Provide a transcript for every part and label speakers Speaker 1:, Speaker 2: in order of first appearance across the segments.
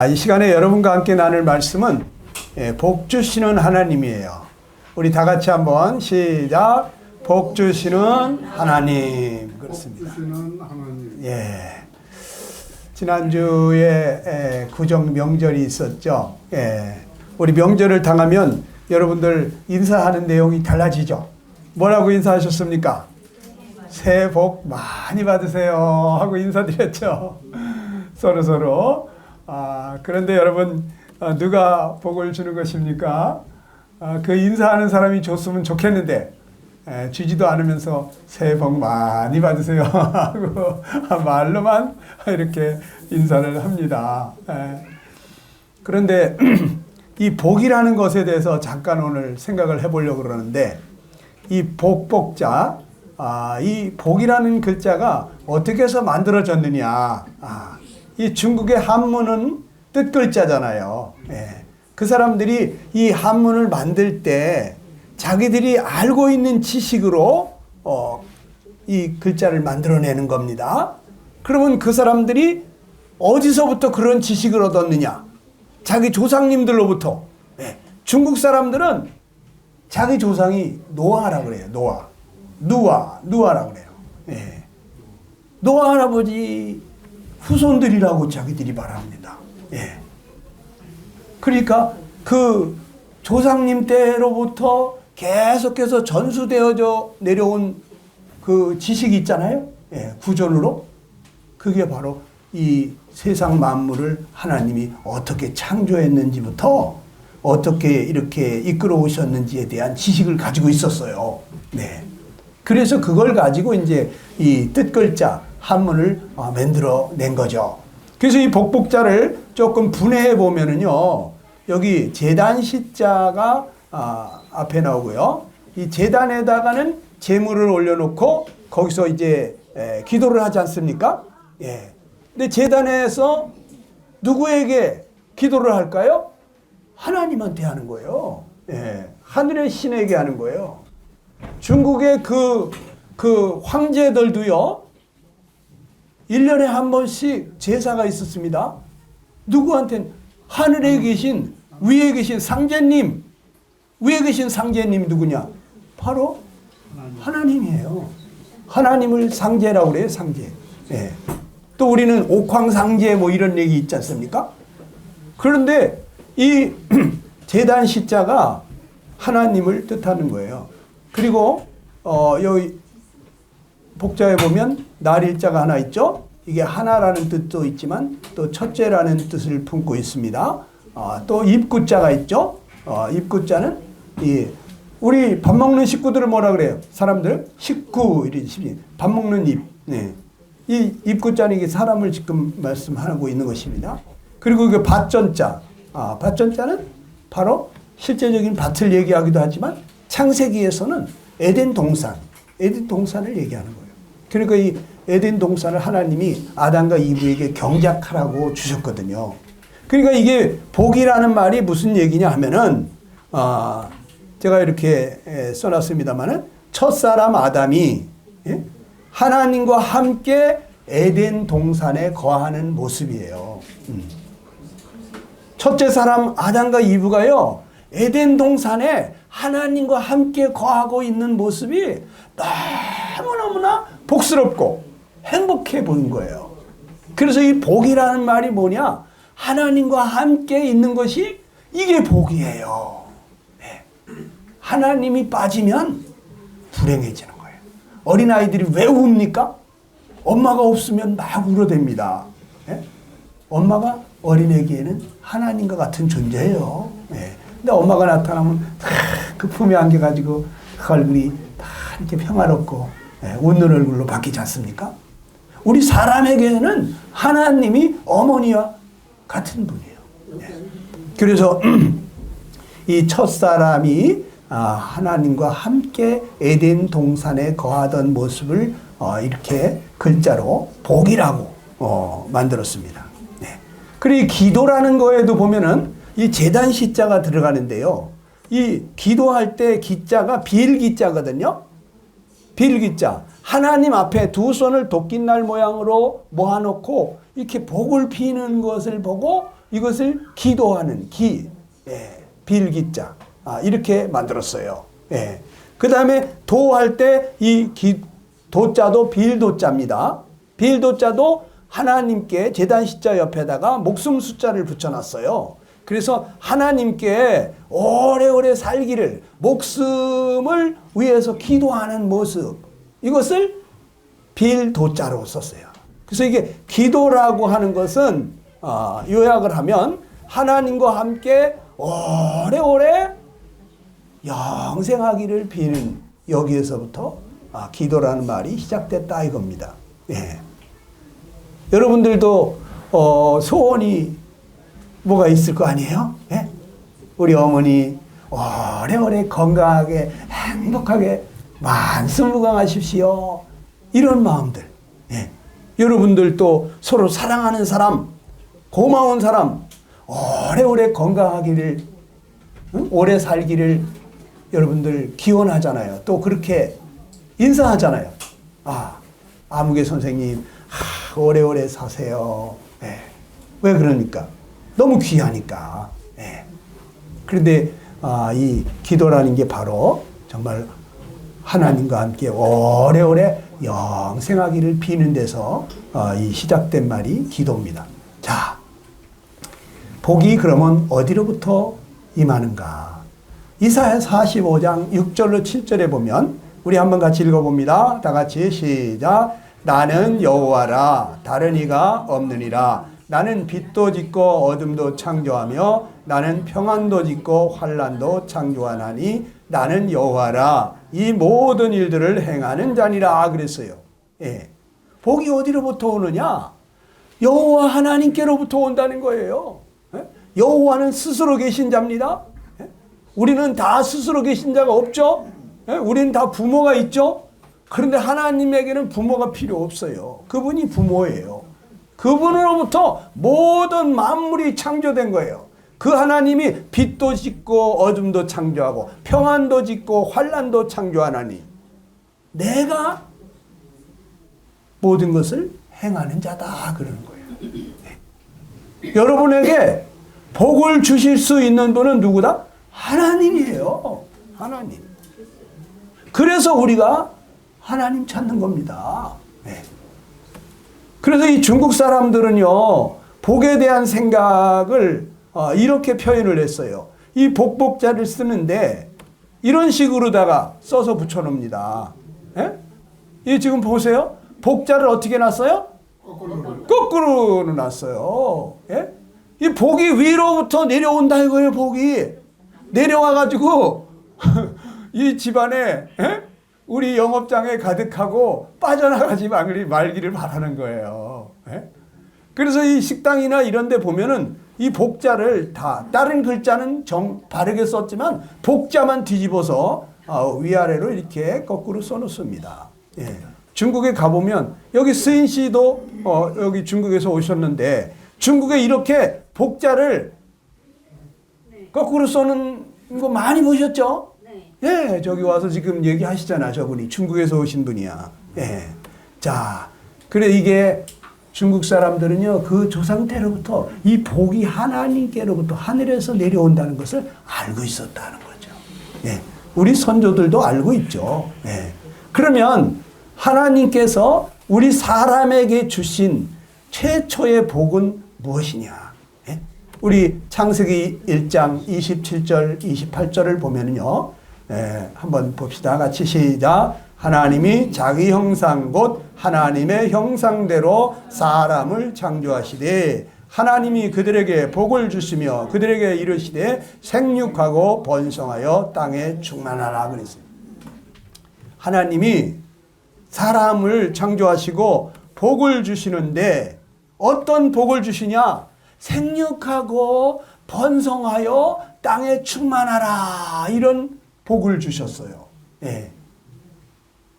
Speaker 1: 이 시간에 여러분과 함께 나눌 말씀은 복 주시는 하나님이에요. 우리 다 같이 한번 시작. 복 주시는 하나님. 그렇습니다.
Speaker 2: 복 주시는 하나님.
Speaker 1: 예. 지난주에 구정 명절이 있었죠. 예. 우리 명절을 당하면 여러분들 인사하는 내용이 달라지죠. 뭐라고 인사하셨습니까? 새해 복 많이 받으세요 하고 인사드렸죠. 서로. 그런데 여러분, 누가 복을 주는 것입니까? 그 인사하는 사람이 줬으면 좋겠는데, 주지도 않으면서 새해 복 많이 받으세요 하고 말로만 이렇게 인사를 합니다. 그런데 이 복이라는 것에 대해서 잠깐 오늘 생각을 해보려고 그러는데, 이 복자, 이 복이라는 글자가 어떻게 해서 만들어졌느냐. 이 중국의 한문은 뜻글자잖아요. 그 사람들이 이 한문을 만들 때 자기들이 알고 있는 지식으로 이 글자를 만들어내는 겁니다. 그러면 그 사람들이 어디서부터 그런 지식을 얻었느냐? 자기 조상님들로부터. 중국 사람들은 자기 조상이 노아라고 그래요. 누아라고 그래요. 노아 할아버지 후손들이라고 자기들이 말합니다. 그러니까 그 조상님 때로부터 계속해서 전수되어져 내려온 그 지식이 있잖아요. 구전으로. 그게 바로 이 세상 만물을 하나님이 어떻게 창조했는지부터 어떻게 이렇게 이끌어 오셨는지에 대한 지식을 가지고 있었어요. 그래서 그걸 가지고 이제 이 뜻글자 한문을 만들어낸 거죠. 그래서 이 복자를 조금 분해해 보면은요, 여기 제단 시자가 앞에 나오고요. 이 제단에다가는 제물을 올려놓고 거기서 이제 기도를 하지 않습니까? 근데 제단에서 누구에게 기도를 할까요? 하나님한테 하는 거예요. 하늘의 신에게 하는 거예요. 중국의 그 황제들도요, 1년에 한 번씩 제사가 있었습니다. 누구한테는 하늘에 계신, 위에 계신 상제님, 위에 계신 상제님이 누구냐? 바로 하나님이에요. 하나님을 상제라고 그래요, 상제. 또 우리는 옥황상제 뭐 이런 얘기 있지 않습니까? 그런데 이 제단 시자가 하나님을 뜻하는 거예요. 그리고 여기 복자에 보면 날일자가 하나 있죠. 이게 하나라는 뜻도 있지만 또 첫째라는 뜻을 품고 있습니다. 또 입구자가 있죠. 입구자는 우리 밥 먹는 식구들을 뭐라 그래요? 사람들 식구 이런 밥 먹는 입. 이 입구자는 이게 사람을 지금 말씀하고 있는 것입니다. 그리고 이게 밭전자. 밭전자는 바로 실제적인 밭을 얘기하기도 하지만 창세기에서는 에덴 동산을 얘기하는 거예요. 그러니까 이 에덴 동산을 하나님이 아담과 이브에게 경작하라고 주셨거든요. 그러니까 이게 복이라는 말이 무슨 얘기냐 하면은, 제가 이렇게 써놨습니다만은, 첫사람 아담이 하나님과 함께 에덴 동산에 거하는 모습이에요. 첫째 사람 아담과 이브가요, 에덴 동산에 하나님과 함께 거하고 있는 모습이 너무너무나 복스럽고 행복해 보인 거예요. 그래서 이 복이라는 말이 뭐냐? 하나님과 함께 있는 것이 이게 복이에요. 하나님이 빠지면 불행해지는 거예요. 어린아이들이 왜 웁니까? 엄마가 없으면 막 울어댑니다. 엄마가 어린애기에는 하나님과 같은 존재예요. 근데 엄마가 나타나면 그 품에 안겨가지고 얼굴이 다 이렇게 평화롭고 웃는 얼굴로 바뀌지 않습니까? 우리 사람에게는 하나님이 어머니와 같은 분이에요. 그래서 이 첫사람이 하나님과 함께 에덴 동산에 거하던 모습을 이렇게 글자로 복이라고 만들었습니다. 그리고 기도라는 거에도 보면은 이 제단 시자가 들어가는데요. 이 기도할 때 기자가 빌기자거든요. 빌기자. 하나님 앞에 두 손을 도끼날 모양으로 모아놓고 이렇게 복을 피는 것을 보고 이것을 기도하는 기, 예, 빌기자, 이렇게 만들었어요. 예. 그 다음에 도할 때 이 도자도 빌도자입니다. 빌도자도 하나님께 제단 십자 옆에다가 목숨 숫자를 붙여놨어요. 그래서 하나님께 오래오래 살기를, 목숨을 위해서 기도하는 모습, 이것을 빌도자로 썼어요. 그래서 이게 기도라고 하는 것은 요약을 하면 하나님과 함께 오래오래 영생하기를 비는, 여기에서부터 기도라는 말이 시작됐다 이겁니다. 예. 여러분들도 소원이 뭐가 있을 거 아니에요? 예? 우리 어머니 오래오래 건강하게 행복하게 만수무강하십시오. 이런 마음들. 예. 여러분들도 서로 사랑하는 사람, 고마운 사람 오래오래 건강하기를, 오래 살기를 여러분들 기원하잖아요. 또 그렇게 인사하잖아요. 아무개 선생님 오래오래 사세요. 예. 왜 그러니까? 너무 귀하니까. 예. 그런데 이 기도라는 게 바로 정말 하나님과 함께 오래오래 영생하기를 비는 데서 이 시작된 말이 기도입니다. 자, 복이 그러면 어디로부터 임하는가? 이사야 45장 6절로 7절에 보면, 우리 한번 같이 읽어봅니다. 다 같이 시작. 나는 여호와라, 다른 이가 없느니라. 나는 빛도 짓고 어둠도 창조하며 나는 평안도 짓고 환난도 창조하나니 나는 여호와라, 이 모든 일들을 행하는 자니라 그랬어요. 예. 복이 어디로부터 오느냐? 여호와 하나님께로부터 온다는 거예요. 예? 여호와는 스스로 계신 자입니다. 예? 우리는 다 스스로 계신 자가 없죠. 예? 우리는 다 부모가 있죠. 그런데 하나님에게는 부모가 필요 없어요. 그분이 부모예요. 그분으로부터 모든 만물이 창조된 거예요. 그 하나님이 빛도 짓고 어둠도 창조하고 평안도 짓고 환난도 창조하나니 내가 모든 것을 행하는 자다 그러는 거예요. 네. 여러분에게 복을 주실 수 있는 분은 누구다? 하나님이에요. 하나님. 그래서 우리가 하나님 찾는 겁니다. 네. 그래서 이 중국 사람들은요, 복에 대한 생각을 이렇게 표현을 했어요. 이 복복자를 쓰는데 이런 식으로다가 써서 붙여놓습니다. 예? 이 지금 보세요. 복자를 어떻게 놨어요? 거꾸로 놨어요. 예? 이 복이 위로부터 내려온다 이거예요. 복이 내려와가지고 이 집안에, 예? 우리 영업장에 가득하고 빠져나가지 말기를 바라는 거예요. 예? 그래서 이 식당이나 이런 데 보면은 이 복자를 다, 다른 글자는 바르게 썼지만 복자만 뒤집어서 위아래로 이렇게 거꾸로 써놓습니다. 예. 중국에 가보면, 여기 스인 씨도 여기 중국에서 오셨는데, 중국에 이렇게 복자를 거꾸로 써놓은 거 많이 보셨죠? 예, 저기 와서 지금 얘기하시잖아. 저분이 중국에서 오신 분이야. 예. 자, 그래 이게 중국 사람들은요, 그 조상 때로부터 이 복이 하나님께로부터 하늘에서 내려온다는 것을 알고 있었다는 거죠. 예. 우리 선조들도 알고 있죠. 예. 그러면 하나님께서 우리 사람에게 주신 최초의 복은 무엇이냐? 예? 우리 창세기 1장 27절, 28절을 보면요. 한번 봅시다. 같이 시작. 하나님이 자기 형상 곧 하나님의 형상대로 사람을 창조하시되 하나님이 그들에게 복을 주시며 그들에게 이르시되 생육하고 번성하여 땅에 충만하라 그랬어요. 하나님이 사람을 창조하시고 복을 주시는데 어떤 복을 주시냐? 생육하고 번성하여 땅에 충만하라, 이런 복을 주셨어요. 예.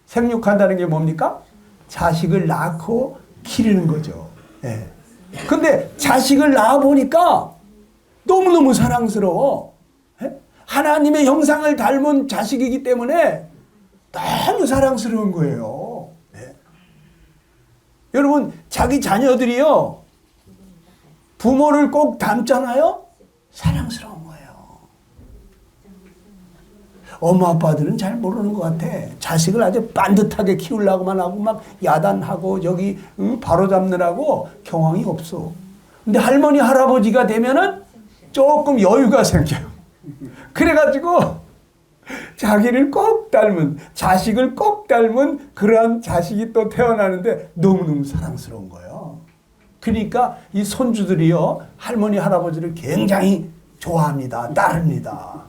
Speaker 1: 생육한다는 게 뭡니까? 자식을 낳고 기르는 거죠. 예. 근데 자식을 낳아보니까 너무너무 사랑스러워. 예? 하나님의 형상을 닮은 자식이기 때문에 너무 사랑스러운 거예요. 예. 여러분, 자기 자녀들이요, 부모를 꼭 닮잖아요. 사랑스러운 거예요. 엄마 아빠들은 잘 모르는 것 같아. 자식을 아주 반듯하게 키우려고만 하고 막 야단하고 여기 바로 잡느라고 경황이 없어. 근데 할머니 할아버지가 되면은 조금 여유가 생겨요. 그래가지고 자기를 꼭 닮은, 자식을 꼭 닮은 그러한 자식이 또 태어나는데 너무너무 사랑스러운 거예요. 그러니까 이 손주들이요, 할머니 할아버지를 굉장히 좋아합니다. 따릅니다.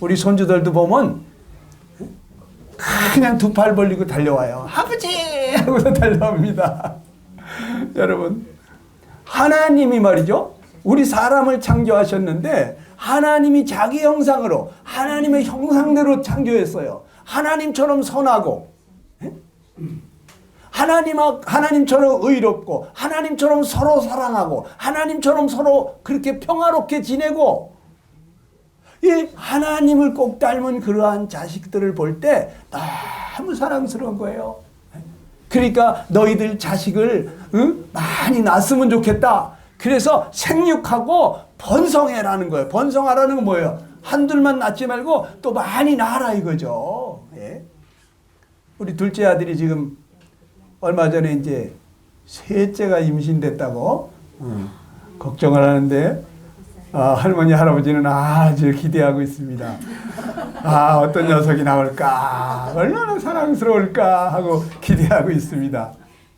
Speaker 1: 우리 손주들도 보면 그냥 두 팔 벌리고 달려와요. 아버지! 하고서 달려옵니다. 여러분, 하나님이 말이죠, 우리 사람을 창조하셨는데 하나님이 자기 형상으로, 하나님의 형상대로 창조했어요. 하나님처럼 선하고, 하나님처럼 의롭고, 하나님처럼 서로 사랑하고, 하나님처럼 서로 그렇게 평화롭게 지내고, 이 하나님을 꼭 닮은 그러한 자식들을 볼 때 너무 사랑스러운 거예요. 그러니까 너희들 자식을 많이 낳았으면 좋겠다. 그래서 생육하고 번성해라는 거예요. 번성하라는 건 뭐예요? 한둘만 낳지 말고 또 많이 낳아라 이거죠. 예. 우리 둘째 아들이 지금 얼마 전에 이제 셋째가 임신됐다고 걱정을 하는데, 할머니 할아버지는 아주 기대하고 있습니다. 어떤 녀석이 나올까, 얼마나 사랑스러울까 하고 기대하고 있습니다.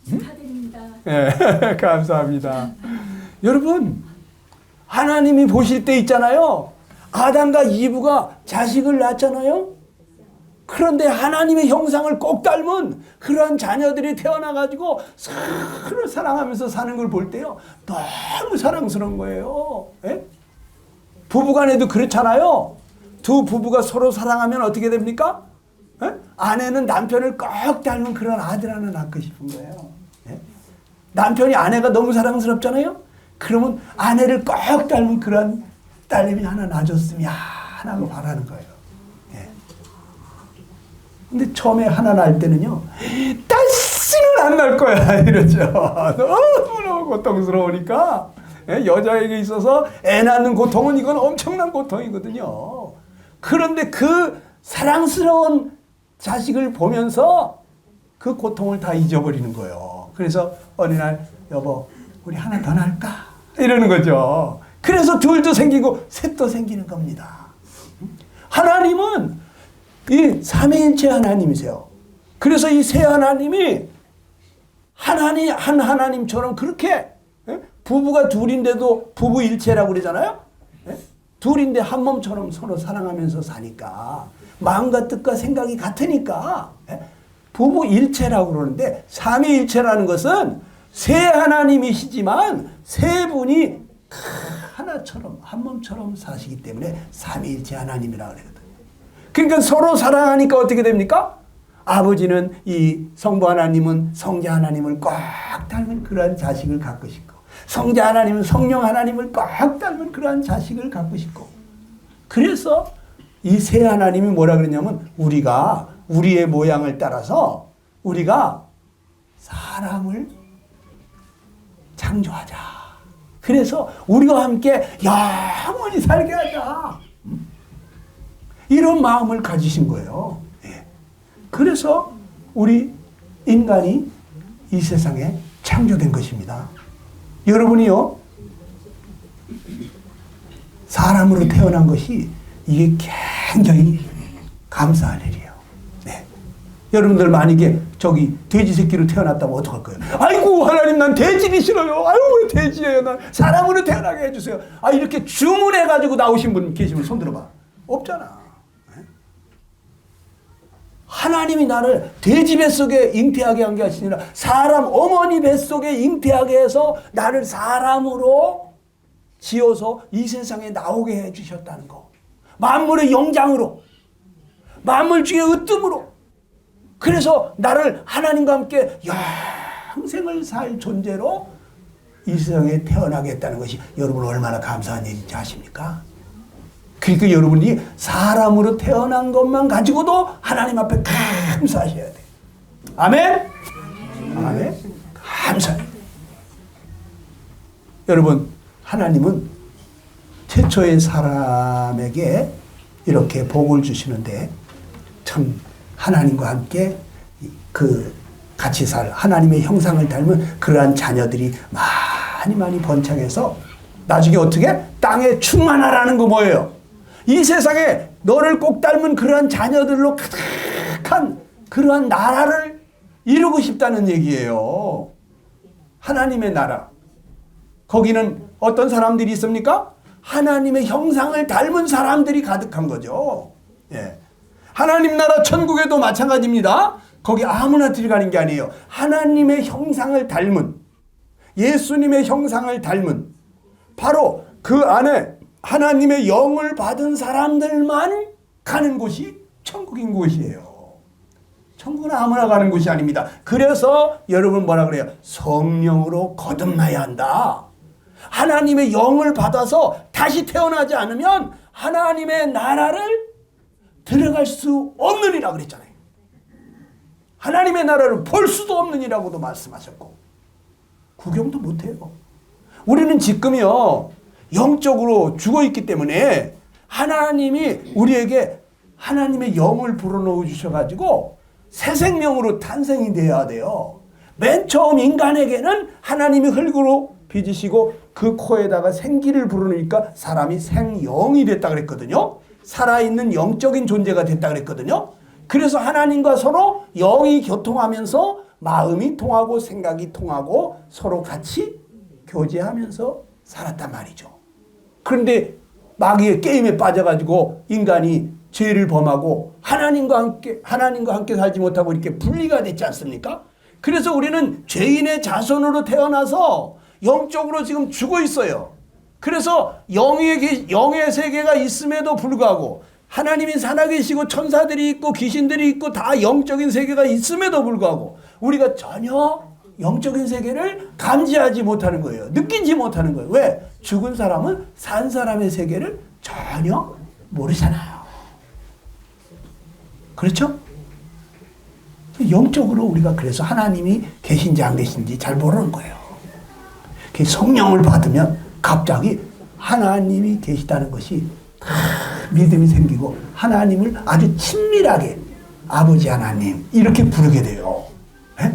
Speaker 2: 축하드립니다.
Speaker 1: 네, 감사합니다. 여러분, 하나님이 보실 때 있잖아요. 아담과 이브가 자식을 낳았잖아요. 그런데 하나님의 형상을 꼭 닮은 그러한 자녀들이 태어나가지고 서로 사랑하면서 사는 걸 볼 때요, 너무 사랑스러운 거예요. 예? 부부간에도 그렇잖아요. 두 부부가 서로 사랑하면 어떻게 됩니까? 예? 아내는 남편을 꼭 닮은 그런 아들 하나 낳고 싶은 거예요. 예? 남편이 아내가 너무 사랑스럽잖아요. 그러면 아내를 꼭 닮은 그런 딸내미 하나 낳아줬으면 하고 바라는 거예요. 예. 근데 처음에 하나 낳을 때는요, 다시는 안 낳을 거야 이러죠. 너무너무 고통스러우니까. 여자에게 있어서 애 낳는 고통은 이건 엄청난 고통이거든요. 그런데 그 사랑스러운 자식을 보면서 그 고통을 다 잊어버리는 거예요. 그래서 어느 날 여보 우리 하나 더 낳을까? 이러는 거죠. 그래서 둘도 생기고 셋도 생기는 겁니다. 하나님은 이 삼위일체 하나님이세요. 그래서 이 세 하나님이 한 하나님처럼 그렇게, 부부가 둘인데도 부부일체라고 그러잖아요. 둘인데 한 몸처럼 서로 사랑하면서 사니까, 마음과 뜻과 생각이 같으니까 부부일체라고 그러는데, 삼위일체라는 것은 세 하나님이시지만 세 분이 하나처럼 한 몸처럼 사시기 때문에 삼위일체 하나님이라고 그러거든요. 그러니까 서로 사랑하니까 어떻게 됩니까? 아버지는 이 성부 하나님은 성자 하나님을 꼭 닮은 그러한 자식을 갖고 싶고, 성자 하나님은 성령 하나님을 꼭 닮은 그러한 자식을 갖고 싶고, 그래서 이 세 하나님이 뭐라 그러냐면, 우리가 우리의 모양을 따라서 우리가 사람을 창조하자. 그래서 우리와 함께 영원히 살게 하자. 이런 마음을 가지신 거예요. 예. 그래서 우리 인간이 이 세상에 창조된 것입니다. 여러분이요, 사람으로 태어난 것이 이게 굉장히 감사할 일이에요. 네. 여러분들 만약에 저기 돼지 새끼로 태어났다면 어떡할 거예요? 아이고 하나님 난 돼지기 싫어요. 아유 왜 돼지예요? 난 사람으로 태어나게 해주세요. 이렇게 주문해가지고 나오신 분 계시면 손 들어봐. 없잖아. 하나님이 나를 돼지 뱃속에 잉태하게 한 게 아니라 사람 어머니 뱃속에 잉태하게 해서 나를 사람으로 지어서 이 세상에 나오게 해주셨다는 거. 만물의 영장으로, 만물 중에 으뜸으로. 그래서 나를 하나님과 함께 영생을 살 존재로 이 세상에 태어나게 했다는 것이 여러분 얼마나 감사한 일인지 아십니까? 그러니까 여러분이 사람으로 태어난 것만 가지고도 하나님 앞에 감사하셔야 돼요. 아멘? 아멘? 감사해요. 여러분, 하나님은 최초의 사람에게 이렇게 복을 주시는데 참 하나님과 함께 같이 하나님의 형상을 닮은 그러한 자녀들이 많이 번창해서 나중에 어떻게? 땅에 충만하라는 거 뭐예요? 이 세상에 너를 꼭 닮은 그러한 자녀들로 가득한 그러한 나라를 이루고 싶다는 얘기예요. 하나님의 나라. 거기는 어떤 사람들이 있습니까? 하나님의 형상을 닮은 사람들이 가득한 거죠. 예. 하나님 나라 천국에도 마찬가지입니다. 거기 아무나 들어가는 게 아니에요. 하나님의 형상을 닮은, 예수님의 형상을 닮은, 바로 그 안에 하나님의 영을 받은 사람들만 가는 곳이 천국인 곳이에요. 천국은 아무나 가는 곳이 아닙니다. 그래서 여러분 뭐라 그래요? 성령으로 거듭나야 한다. 하나님의 영을 받아서 다시 태어나지 않으면 하나님의 나라를 들어갈 수 없느니라 그랬잖아요. 하나님의 나라를 볼 수도 없느니라고도 말씀하셨고 구경도 못해요. 우리는 지금요 영적으로 죽어있기 때문에 하나님이 우리에게 하나님의 영을 불어넣어 주셔가지고 새 생명으로 탄생이 돼야 돼요. 맨 처음 인간에게는 하나님이 흙으로 빚으시고 그 코에다가 생기를 불어넣으니까 사람이 생영이 됐다 그랬거든요. 살아있는 영적인 존재가 됐다 그랬거든요. 그래서 하나님과 서로 영이 교통하면서 마음이 통하고 생각이 통하고 서로 같이 교제하면서 살았단 말이죠. 그런데 마귀의 게임에 빠져가지고 인간이 죄를 범하고 하나님과 함께 살지 못하고 이렇게 분리가 됐지 않습니까? 그래서 우리는 죄인의 자손으로 태어나서 영적으로 지금 죽어 있어요. 그래서 영의 세계가 있음에도 불구하고 하나님이 살아계시고 천사들이 있고 귀신들이 있고 다 영적인 세계가 있음에도 불구하고 우리가 전혀 영적인 세계를 감지하지 못하는 거예요. 느끼지 못하는 거예요. 왜? 죽은 사람은 산 사람의 세계를 전혀 모르잖아요. 그렇죠? 영적으로 우리가 그래서 하나님이 계신지 안 계신지 잘 모르는 거예요. 성령을 받으면 갑자기 하나님이 계시다는 것이 믿음이 생기고 하나님을 아주 친밀하게 아버지 하나님 이렇게 부르게 돼요. 에?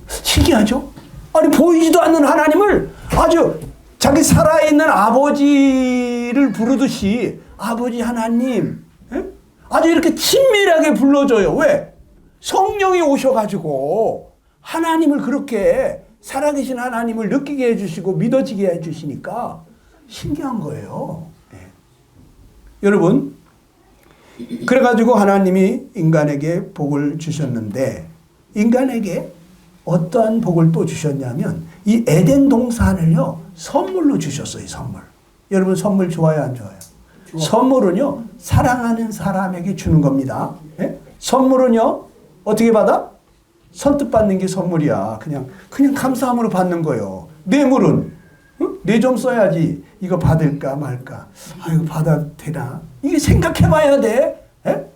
Speaker 1: 신기하죠? 아니 보이지도 않는 하나님을 아주 자기 살아있는 아버지를 부르듯이 아버지 하나님 에? 아주 이렇게 친밀하게 불러줘요. 왜? 성령이 오셔가지고 하나님을 그렇게 살아계신 하나님을 느끼게 해주시고 믿어지게 해주시니까 신기한 거예요. 네. 여러분 그래가지고 하나님이 인간에게 복을 주셨는데 인간에게 어떠한 복을 또 주셨냐면 이 에덴 동산을요 선물로 주셨어요. 선물. 여러분 선물 좋아요 안 좋아요? 선물은요 사랑하는 사람에게 주는 겁니다. 네? 선물은요 어떻게 받아? 선뜻 받는 게 선물이야. 그냥 감사함으로 받는 거예요. 뇌물은 뇌 좀 써야지. 이거 받을까 말까. 이거 받아도 되나? 이게 생각해봐야 돼. 에?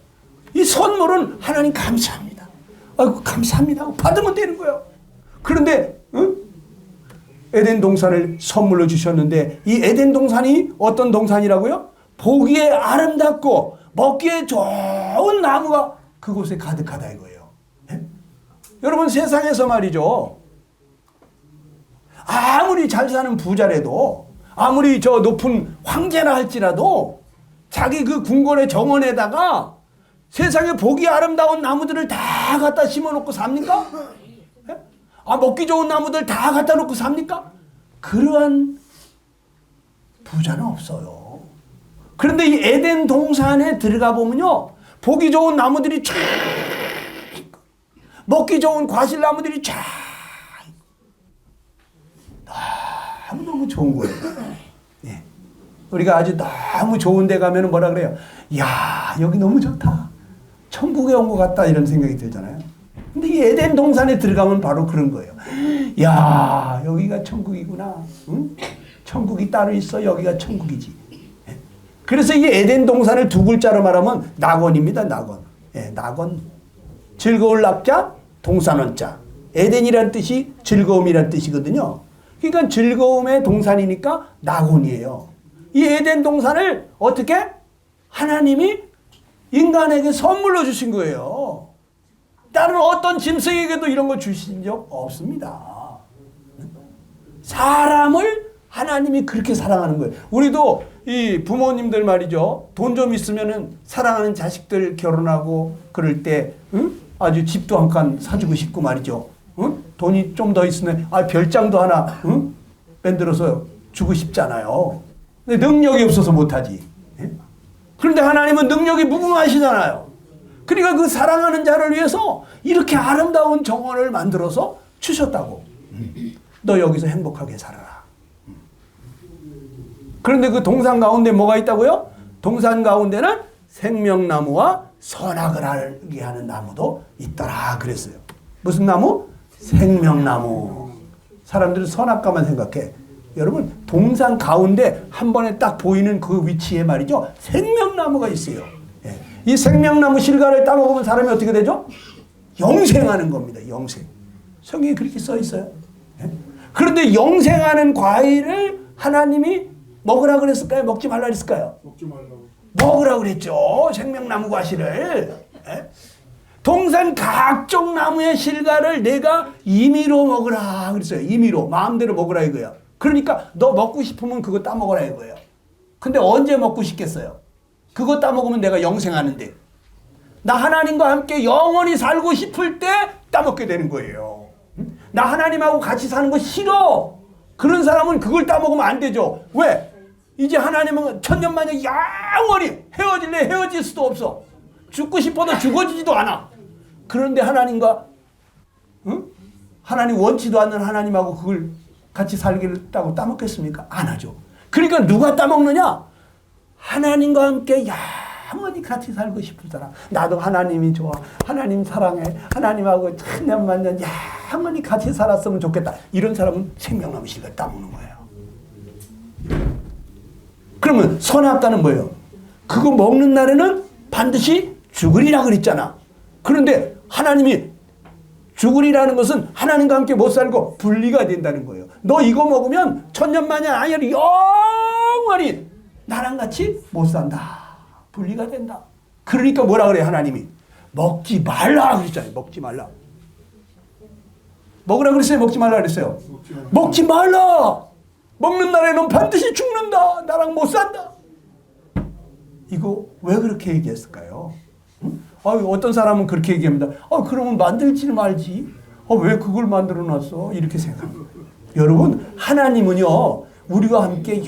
Speaker 1: 이 선물은 하나님 감사합니다. 아이고 감사합니다. 받으면 되는 거예요. 그런데 에덴 동산을 선물로 주셨는데 이 에덴 동산이 어떤 동산이라고요? 보기에 아름답고 먹기에 좋은 나무가 그곳에 가득하다 이거예요. 에? 여러분 세상에서 말이죠. 아무리 잘 사는 부자라도 아무리 저 높은 황제나 할지라도 자기 그 궁궐의 정원에다가 세상에 보기 아름다운 나무들을 다 갖다 심어놓고 삽니까? 먹기 좋은 나무들 다 갖다 놓고 삽니까? 그러한 부자는 없어요. 그런데 이 에덴 동산에 들어가 보면요. 보기 좋은 나무들이 쫙 먹기 좋은 과실나무들이 쫙 너무 좋은 거예요. 예. 우리가 아주 너무 좋은 데 가면 뭐라 그래요? 야 여기 너무 좋다. 천국에 온 것 같다 이런 생각이 들잖아요. 근데 이 에덴 동산에 들어가면 바로 그런 거예요. 야 여기가 천국이구나. 응? 천국이 따로 있어. 여기가 천국이지. 예. 그래서 이 에덴 동산을 두 글자로 말하면 낙원입니다. 낙원. 예, 낙원. 즐거울 낙자 동산원자. 에덴이란 뜻이 즐거움이란 뜻이거든요. 그러니까 즐거움의 동산이니까 낙원이에요. 이 에덴 동산을 어떻게? 하나님이 인간에게 선물로 주신 거예요. 다른 어떤 짐승에게도 이런 거 주신 적 없습니다. 사람을 하나님이 그렇게 사랑하는 거예요. 우리도 이 부모님들 말이죠. 돈 좀 있으면은 사랑하는 자식들 결혼하고 그럴 때 아주 집도 한 칸 사주고 싶고 말이죠. 돈이 좀 더 있으면 별장도 하나 만들어서 주고 싶잖아요. 근데 능력이 없어서 못하지. 그런데 하나님은 능력이 무궁하시잖아요. 그러니까 그 사랑하는 자를 위해서 이렇게 아름다운 정원을 만들어서 주셨다고. 너 여기서 행복하게 살아라. 그런데 그 동산 가운데 뭐가 있다고요? 동산 가운데는 생명나무와 선악을 알게 하는 나무도 있더라 그랬어요. 무슨 나무? 생명나무. 사람들은 선악과만 생각해. 여러분 동산 가운데 한 번에 딱 보이는 그 위치에 말이죠. 생명나무가 있어요. 예. 이 생명나무 실과를 따먹으면 사람이 어떻게 되죠? 영생하는 겁니다. 영생. 성경에 그렇게 써 있어요. 예. 그런데 영생하는 과일을 하나님이 먹으라 그랬을까요? 먹지 말라 그랬을까요?
Speaker 2: 먹지 말라고.
Speaker 1: 먹으라 그랬죠. 생명나무 과실을. 예? 동산 각종 나무의 실과를 내가 임의로 먹으라 그랬어요. 임의로. 마음대로 먹으라 이거야. 그러니까 너 먹고 싶으면 그거 따먹으라 이거예요. 근데 언제 먹고 싶겠어요? 그거 따먹으면 내가 영생하는데. 나 하나님과 함께 영원히 살고 싶을 때 따먹게 되는 거예요. 나 하나님하고 같이 사는 거 싫어. 그런 사람은 그걸 따먹으면 안 되죠. 왜? 이제 하나님은 천년만년 영원히 헤어질래 헤어질 수도 없어. 죽고 싶어도 죽어지지도 않아. 그런데 하나님과 하나님 원치도 않는 하나님하고 그걸 같이 살겠다고 따먹겠습니까? 안 하죠. 그러니까 누가 따먹느냐? 하나님과 함께 영원히 같이 살고 싶은 사람. 나도 하나님이 좋아. 하나님 사랑해. 하나님하고 천년만년 영원히 같이 살았으면 좋겠다. 이런 사람은 생명나무 실과 따먹는 거예요. 그러면 선악과는 뭐예요? 그거 먹는 날에는 반드시 죽으리라 그랬잖아. 그런데 하나님이 죽으리라는 것은 하나님과 함께 못 살고 분리가 된다는 거예요. 너 이거 먹으면 천년만년 아니라 영원히 나랑 같이 못 산다. 분리가 된다. 그러니까 뭐라 그래요 하나님이? 먹지 말라 그랬잖아요. 먹지 말라. 먹으라 그랬어요? 먹지 말라 그랬어요? 먹지 말라. 먹는 날에는 반드시 죽는다. 나랑 못 산다. 이거 왜 그렇게 얘기했을까요? 어떤 사람은 그렇게 얘기합니다. 그러면 만들지 말지. 왜 그걸 만들어 놨어? 이렇게 생각합니다. 여러분 하나님은요 우리와 함께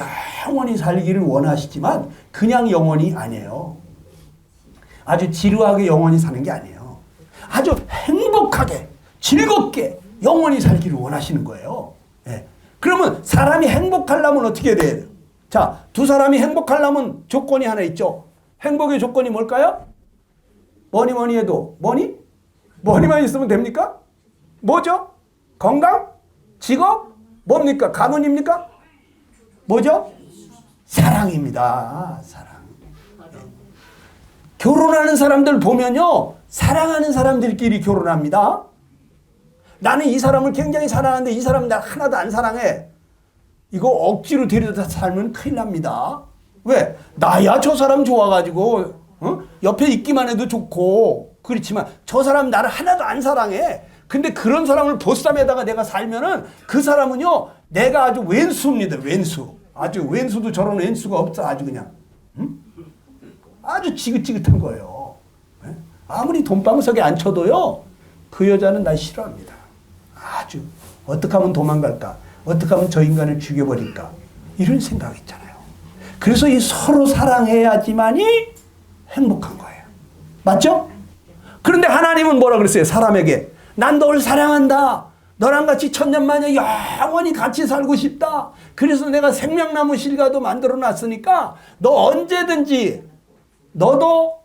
Speaker 1: 영원히 살기를 원하시지만 그냥 영원히 아니에요. 아주 지루하게 영원히 사는 게 아니에요. 아주 행복하게 즐겁게 영원히 살기를 원하시는 거예요. 예. 그러면 사람이 행복하려면 어떻게 돼요? 자, 두 사람이 행복하려면 조건이 하나 있죠. 행복의 조건이 뭘까요? 뭐니 해도 뭐니만 있으면 됩니까? 뭐죠? 건강? 직업? 뭡니까? 가문입니까? 뭐죠? 사랑입니다. 사랑. 결혼하는 사람들 보면요. 사랑하는 사람들끼리 결혼합니다. 나는 이 사람을 굉장히 사랑하는데 이 사람은 나 하나도 안 사랑해. 이거 억지로 데려다 살면 큰일 납니다. 왜? 나야 저 사람 좋아가지고 옆에 있기만 해도 좋고 그렇지만 저 사람 나를 하나도 안 사랑해. 근데 그런 사람을 보쌈에다가 내가 살면은 그 사람은요 내가 아주 왼수입니다. 왼수. 아주 왼수도 저런 왼수가 없어. 아주 그냥 아주 지긋지긋한 거예요. 아무리 돈방석에 안 쳐도요 그 여자는 날 싫어합니다. 아주 어떻게 하면 도망갈까? 어떻게 하면 저 인간을 죽여버릴까? 이런 생각이 있잖아요. 그래서 이 서로 사랑해야지만이 행복한 거예요. 맞죠? 그런데 하나님은 뭐라 그랬어요? 사람에게 난 널 사랑한다. 너랑 같이 천년만년 영원히 같이 살고 싶다. 그래서 내가 생명나무 실과도 만들어 놨으니까 너 언제든지 너도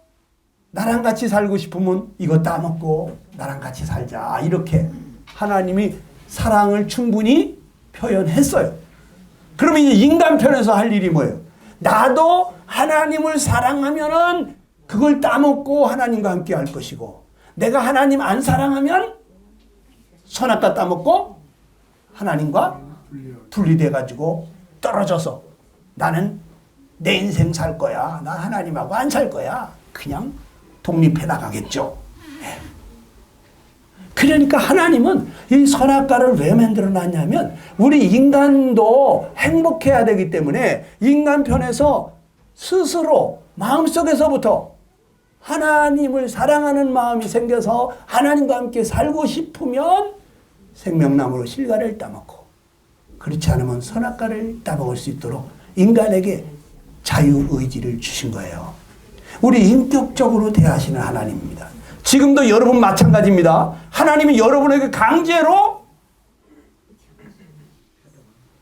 Speaker 1: 나랑 같이 살고 싶으면 이거 따먹고 나랑 같이 살자. 이렇게 하나님이 사랑을 충분히 표현했어요. 그러면 이제 인간 편에서 할 일이 뭐예요? 나도 하나님을 사랑하면은 그걸 따먹고 하나님과 함께 할 것이고 내가 하나님 안 사랑하면 선악과 따먹고 하나님과 분리돼가지고 떨어져서 나는 내 인생 살 거야. 나 하나님하고 안 살 거야. 그냥 독립해 나가겠죠. 네. 그러니까 하나님은 이 선악과를 왜 만들어 놨냐면 우리 인간도 행복해야 되기 때문에 인간 편에서 스스로 마음속에서부터 하나님을 사랑하는 마음이 생겨서 하나님과 함께 살고 싶으면 생명나무로 실과를 따먹고 그렇지 않으면 선악과를 따먹을 수 있도록 인간에게 자유의지를 주신 거예요. 우리 인격적으로 대하시는 하나님입니다. 지금도 여러분 마찬가지입니다. 하나님이 여러분에게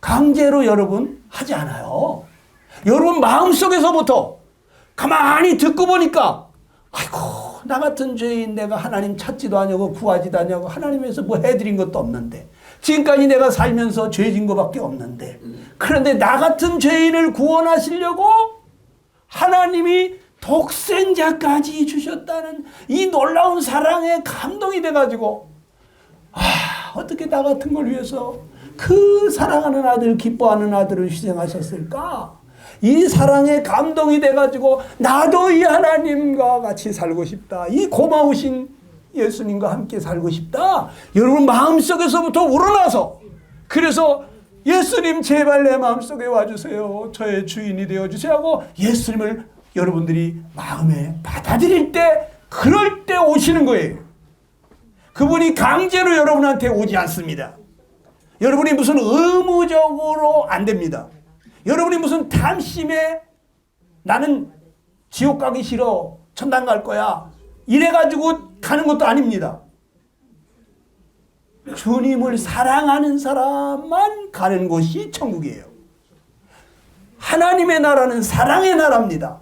Speaker 1: 강제로 여러분 하지 않아요. 여러분 마음속에서부터 가만히 듣고 보니까 아이고 나 같은 죄인 내가 하나님 찾지도 않냐고 구하지도 않냐고 하나님에서 뭐 해드린 것도 없는데 지금까지 내가 살면서 죄진 것밖에 없는데 그런데 나 같은 죄인을 구원하시려고 하나님이 독생자까지 주셨다는 이 놀라운 사랑에 감동이 돼가지고 어떻게 나 같은 걸 위해서 그 사랑하는 아들 기뻐하는 아들을 희생하셨을까? 이 사랑에 감동이 돼가지고 나도 이 하나님과 같이 살고 싶다. 이 고마우신 예수님과 함께 살고 싶다. 여러분 마음속에서부터 우러나서 그래서 예수님 제발 내 마음속에 와주세요. 저의 주인이 되어주세요 하고 예수님을 여러분들이 마음에 받아들일 때 그럴 때 오시는 거예요. 그분이 강제로 여러분한테 오지 않습니다. 여러분이 무슨 의무적으로 안 됩니다. 여러분이 무슨 탐심에 나는 지옥 가기 싫어 천당 갈 거야 이래가지고 가는 것도 아닙니다. 주님을 사랑하는 사람만 가는 곳이 천국이에요. 하나님의 나라는 사랑의 나라입니다.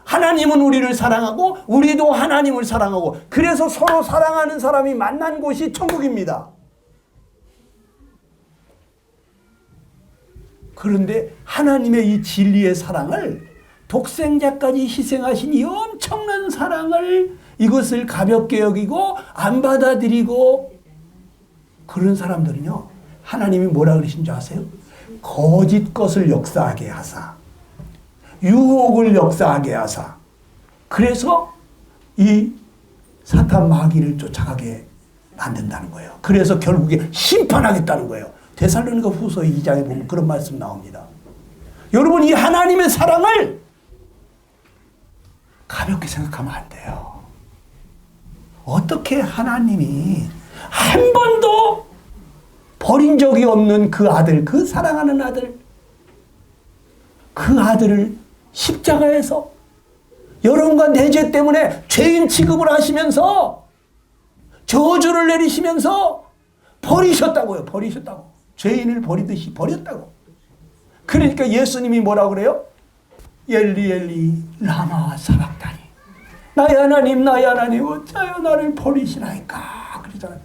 Speaker 1: 하나님은 우리를 사랑하고 우리도 하나님을 사랑하고 그래서 서로 사랑하는 사람이 만난 곳이 천국입니다. 그런데 하나님의 이 진리의 사랑을 독생자까지 희생하신 이 엄청난 사랑을 이것을 가볍게 여기고 안 받아들이고 그런 사람들은요 하나님이 뭐라 그러신 줄 아세요? 거짓 것을 역사하게 하사 유혹을 역사하게 하사 그래서 이 사탄 마귀를 쫓아가게 만든다는 거예요. 그래서 결국에 심판하겠다는 거예요. 데살로니가 후서 2장에 보면 그런 말씀 나옵니다. 여러분 이 하나님의 사랑을 가볍게 생각하면 안 돼요. 어떻게 하나님이 한 번도 버린 적이 없는 그 아들, 그 사랑하는 아들, 그 아들을 십자가에서 여러분과 내 죄 때문에 죄인 취급을 하시면서 저주를 내리시면서 버리셨다고요. 버리셨다고. 죄인을 버리듯이 버렸다고. 그러니까 예수님이 뭐라고 그래요? 엘리 엘리 라마 사박다니 나의 하나님 나의 하나님 어찌하여 나를 버리시나이까 그러잖아요.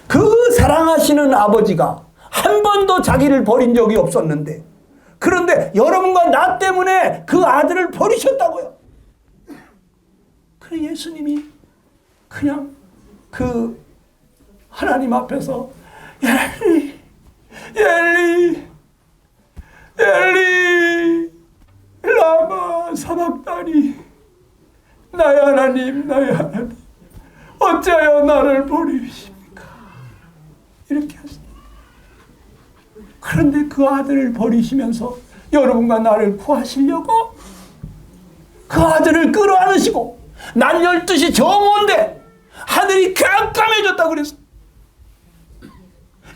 Speaker 1: 그 사랑하시는 아버지가 한 번도 자기를 버린 적이 없었는데 그런데 여러분과 나 때문에 그 아들을 버리셨다고요. 그래 예수님이 그냥 그 하나님 앞에서 엘리 엘리 엘리 라마 사박다니 나의 하나님 나의 하나님 어찌하여 나를 버리십니까 이렇게 하십니다. 그런데 그 아들을 버리시면서 여러분과 나를 구하시려고 그 아들을 끌어안으시고 난 12시 정오인데 하늘이 깜깜해졌다고 그랬어.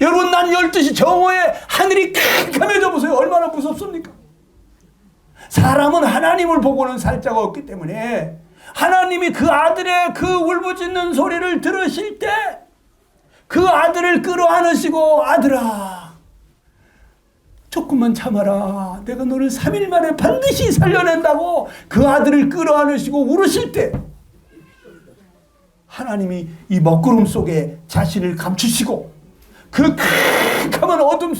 Speaker 1: 여러분 난 12시 정오에 하늘이 깜깜해져 보세요. 얼마나 무섭습니까? 사람은 하나님을 보고는 살 자가 없기 때문에 하나님이 그 아들의 그 울부짖는 소리를 들으실 때 그 아들을 끌어안으시고 아들아 조금만 참아라 내가 너를 3일 만에 반드시 살려낸다고 그 아들을 끌어안으시고 울으실 때 하나님이 이 먹구름 속에 자신을 감추시고 그 캄캄한 어둠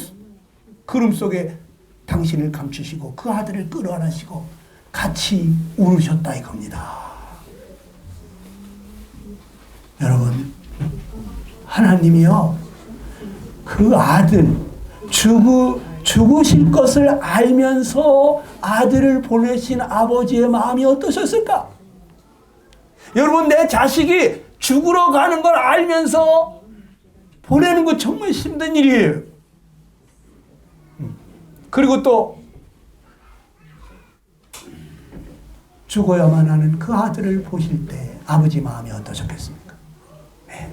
Speaker 1: 구름 속에 당신을 감추시고 그 아들을 끌어안으시고 같이 울으셨다 이겁니다. 여러분 하나님이요 그 아들, 죽으실 것을 알면서 아들을 보내신 아버지의 마음이 어떠셨을까? 여러분, 내 자식이 죽으러 가는 걸 알면서 보내는 거 정말 힘든 일이에요. 그리고 또 죽어야만 하는 그 아들을 보실 때 아버지 마음이 어떠셨겠습니까? 네.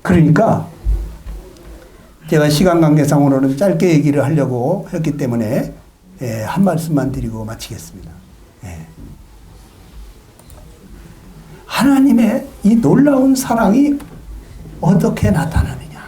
Speaker 1: 그러니까 제가 시간 관계상으로는 짧게 얘기를 하려고 했기 때문에 한 말씀만 드리고 마치겠습니다. 하나님의 이 놀라운 사랑이 어떻게 나타나느냐.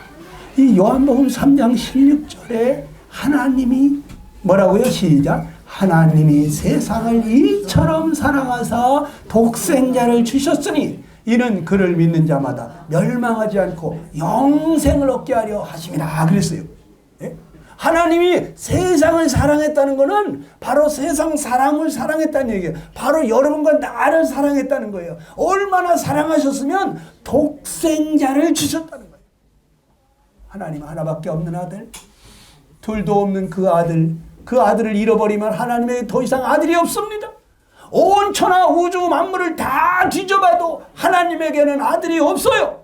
Speaker 1: 이 요한복음 3장 16절에 하나님이 뭐라고요? 시작. 하나님이 세상을 이처럼 사랑하사 독생자를 주셨으니 이는 그를 믿는 자마다 멸망하지 않고 영생을 얻게 하려 하심이라 그랬어요. 예? 하나님이 세상을 사랑했다는 것은 바로 세상 사람을 사랑했다는 얘기예요. 바로 여러분과 나를 사랑했다는 거예요. 얼마나 사랑하셨으면 독생자를 주셨다는 거예요. 하나님 하나밖에 없는 아들, 둘도 없는 그 아들을 잃어버리면 하나님에게 더 이상 아들이 없습니다. 온 천하 우주 만물을 다 뒤져봐도 하나님에게는 아들이 없어요.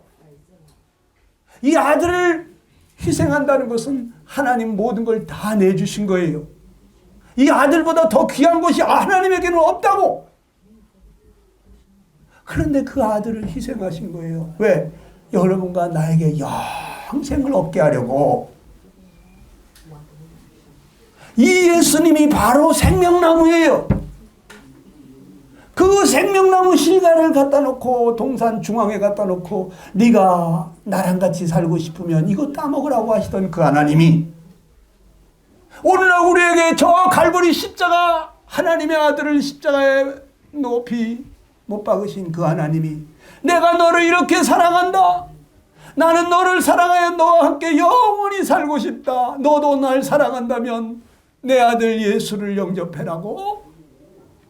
Speaker 1: 이 아들을 희생한다는 것은 하나님 모든 걸 다 내주신 거예요. 이 아들보다 더 귀한 것이 하나님에게는 없다고. 그런데 그 아들을 희생하신 거예요. 왜? 여러분과 나에게 영생을 얻게 하려고. 이 예수님이 바로 생명나무예요. 그 생명나무 실과를 갖다 놓고 동산 중앙에 갖다 놓고 네가 나랑 같이 살고 싶으면 이거 따먹으라고 하시던 그 하나님이 오늘날 우리에게 저 갈보리 십자가, 하나님의 아들을 십자가에 높이 못 박으신 그 하나님이 내가 너를 이렇게 사랑한다. 나는 너를 사랑하여 너와 함께 영원히 살고 싶다. 너도 날 사랑한다면 내 아들 예수를 영접해라고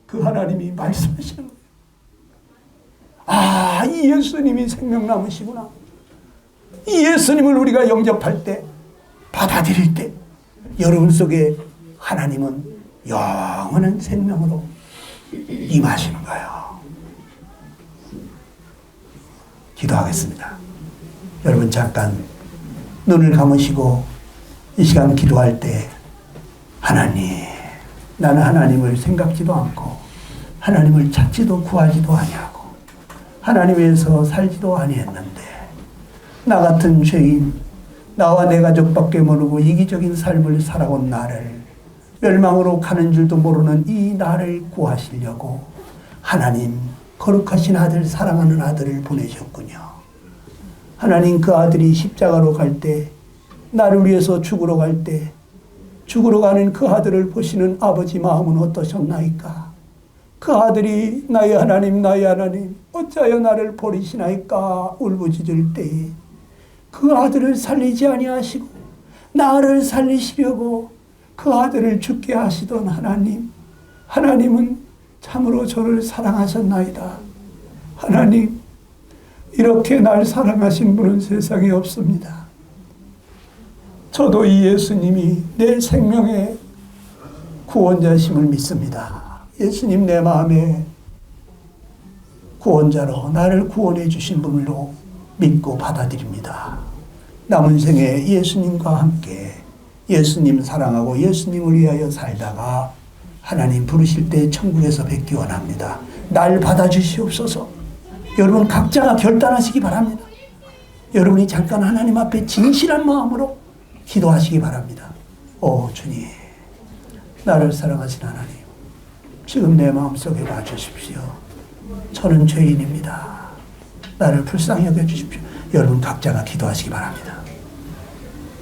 Speaker 1: 그 하나님이 말씀하시는 거예요. 아, 이 예수님이 생명나무시구나. 이 예수님을 우리가 영접할 때, 받아들일 때 여러분 속에 하나님은 영원한 생명으로 임하시는 거예요. 기도하겠습니다. 여러분 잠깐 눈을 감으시고 이 시간 기도할 때 하나님, 나는 하나님을 생각지도 않고 하나님을 찾지도 구하지도 아니하고 하나님에서 살지도 아니했는데 나 같은 죄인, 나와 내 가족밖에 모르고 이기적인 삶을 살아온 나를, 멸망으로 가는 줄도 모르는 이 나를 구하시려고 하나님 거룩하신 아들, 사랑하는 아들을 보내셨군요. 하나님, 그 아들이 십자가로 갈 때, 나를 위해서 죽으러 갈 때, 죽으러 가는 그 아들을 보시는 아버지 마음은 어떠셨나이까? 그 아들이 나의 하나님, 나의 하나님, 어찌하여 나를 버리시나이까 울부짖을 때에 그 아들을 살리지 아니하시고 나를 살리시려고 그 아들을 죽게 하시던 하나님, 하나님은 참으로 저를 사랑하셨나이다. 하나님, 이렇게 날 사랑하신 분은 세상에 없습니다. 저도 이 예수님이 내 생명의 구원자심을 믿습니다. 예수님, 내 마음의 구원자로 나를 구원해 주신 분으로 믿고 받아들입니다. 남은 생에 예수님과 함께 예수님 사랑하고 예수님을 위하여 살다가 하나님 부르실 때 천국에서 뵙기 원합니다. 날 받아주시옵소서. 여러분 각자가 결단하시기 바랍니다. 여러분이 잠깐 하나님 앞에 진실한 마음으로 기도하시기 바랍니다. 오 주님, 나를 사랑하신 하나님, 지금 내 마음속에 와주십시오. 저는 죄인입니다. 나를 불쌍히 여겨주십시오. 여러분 각자가 기도하시기 바랍니다.